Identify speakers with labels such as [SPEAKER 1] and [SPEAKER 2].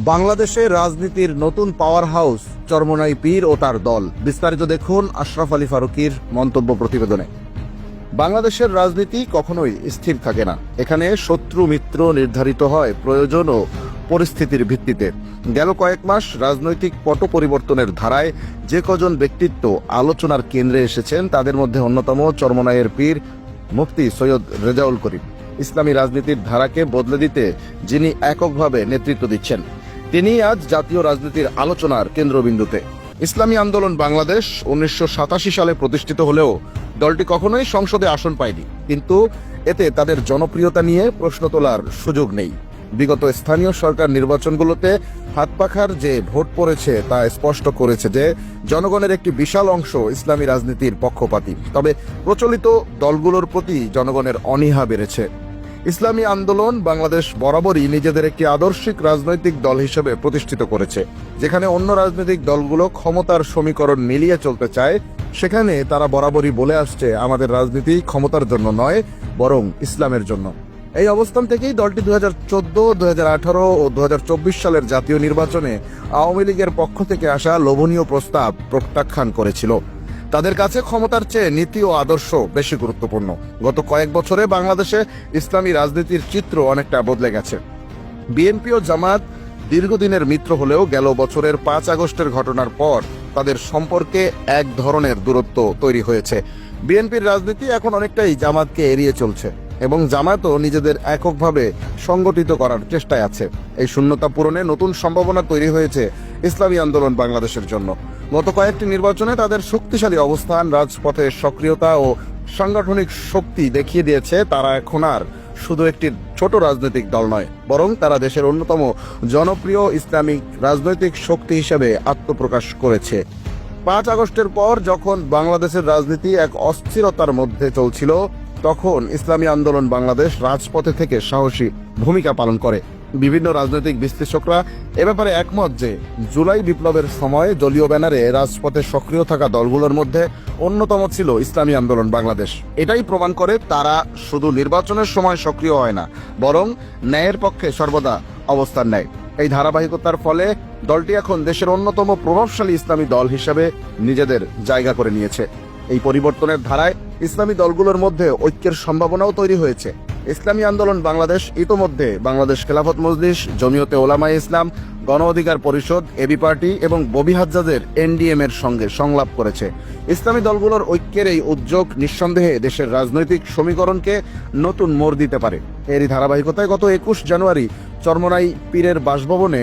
[SPEAKER 1] বাংলাদেশে রাজনীতির নতুন পাওয়ার হাউস চরমোনাই পীর ও তার দল। বিস্তারিত দেখুন আশরাফ আলী ফারুকীর মন্তব্য প্রতিবেদনে। বাংলাদেশের রাজনীতি কখনোই স্থির থাকে না। এখানে শত্রু মিত্র নির্ধারিত হয় প্রয়োজন ও পরিস্থিতির ভিত্তিতে। গেল কয়েক মাস রাজনৈতিক পট পরিবর্তনের ধারায় যে কজন ব্যক্তিত্ব আলোচনার কেন্দ্রে এসেছেন তাদের মধ্যে অন্যতম চরমোনাইয়ের পীর মুফতি সৈয়দ রেজাউল করিম। ইসলামী রাজনীতির ধারাকে বদলে দিতে যিনি এককভাবে নেতৃত্ব দিচ্ছেন, তিনি আজ জাতীয় রাজনীতির আলোচনার কেন্দ্রবিন্দুতে। ইসলামী আন্দোলন বাংলাদেশ 1987 সালে প্রতিষ্ঠিত হলেও দলটি কখনোই সংসদে আসন পায়নি, কিন্তু এতে তাদের জনপ্রিয়তা নিয়ে প্রশ্ন তোলার সুযোগ নেই। বিগত স্থানীয় সরকার নির্বাচনগুলোতে হাত পাখার যে ভোট পড়েছে তা স্পষ্ট করেছে যে জনগণের একটি বিশাল অংশ ইসলামী রাজনীতির পক্ষপাতী। তবে প্রচলিত দলগুলোর প্রতি জনগণের অনীহা বেড়েছে। ইসলামী আন্দোলন বাংলাদেশ বরাবরই নিজেদের একটি আদর্শিক রাজনৈতিক দল হিসেবে প্রতিষ্ঠিত করেছে। যেখানে অন্য রাজনৈতিক দলগুলো ক্ষমতার সমীকরণ মিলিয়ে চলতে চায়, সেখানে তারা বরাবরই বলে আসছে, আমাদের রাজনীতি ক্ষমতার জন্য নয়, বরং ইসলামের জন্য। এই অবস্থান থেকেই দলটি 2014, 2018 ও 2024 সালের জাতীয় নির্বাচনে আওয়ামী লীগের পক্ষ থেকে আসা লোভনীয় প্রস্তাব প্রত্যাখ্যান করেছিল। তাদের কাছে ক্ষমতার চেয়ে নীতি ও আদর্শ বেশি গুরুত্বপূর্ণ। গত কয়েক বছরে বাংলাদেশে ইসলামী রাজনীতির চিত্র অনেকটা বদলে গেছে। বিএনপি ও জামাত দীর্ঘদিনের মিত্র হলেও গেল বছরের 5 আগস্টের ঘটনার পর তাদের সম্পর্কে এক ধরনের দূরত্ব তৈরি হয়েছে। বিএনপির রাজনীতি এখন অনেকটাই জামাতকে এড়িয়ে চলছে এবং জামাতও নিজেদের এককভাবে সংগঠিত করার চেষ্টায় আছে। এই শূন্যতা পূরণে নতুন সম্ভাবনা তৈরি হয়েছে ইসলামী আন্দোলন বাংলাদেশের জন্য। গত কয়েকটি নির্বাচনে তাদের শক্তিশালী অবস্থান, রাজপথে সক্রিয়তা ও সাংগঠনিক শক্তি দেখিয়ে দিয়েছে তারা এখন আর শুধু একটি ছোট রাজনৈতিক দল নয়, বরং তারা দেশের অন্যতম জনপ্রিয় ইসলামিক রাজনৈতিক শক্তি হিসেবে আত্মপ্রকাশ করেছে। 5 আগস্টের পর যখন বাংলাদেশের রাজনীতি এক অস্থিরতার মধ্যে চলছিল, তখন ইসলামী আন্দোলন বাংলাদেশ রাজপথে থেকে সাহসী ভূমিকা পালন করে। বিভিন্ন রাজনৈতিক বিশ্লেষকরা এ ব্যাপারে একমত যে জুলাই বিপ্লবের সময় দলীয় ব্যানারে রাজপথে সক্রিয় থাকা দলগুলোর মধ্যে অন্যতম ছিল ইসলামী আন্দোলন বাংলাদেশ। এটাই প্রমাণ করে তারা শুধু নির্বাচনের সময় সক্রিয় হয় না, বরং ন্যায়ের পক্ষে সর্বদা অবস্থান নেয়। এই ধারাবাহিকতার ফলে দলটি এখন দেশের অন্যতম প্রভাবশালী ইসলামী দল হিসেবে নিজেদের জায়গা করে নিয়েছে। এই পরিবর্তনের ধারায় ইসলামী দলগুলোর মধ্যে ঐক্যের সম্ভাবনাও তৈরি হয়েছে। ইসলামী আন্দোলন বাংলাদেশ ইতোমধ্যে বাংলাদেশ খেলাফত মজলিস, জমিয়তে ওলামায়ে ইসলাম, গণ অধিকার পরিষদ, এবি পার্টি এবং ববি হাজ্জাজের এনডিএম এর সঙ্গে সংলাপ করেছে। ইসলামী দলগুলোর ঐক্যের এই উদ্যোগ নিঃসন্দেহে দেশের রাজনৈতিক সমীকরণকে নতুন মোড় দিতে পারে। এরই ধারাবাহিকতায় গত 21 জানুয়ারি চরমোনাই পীরের বাসভবনে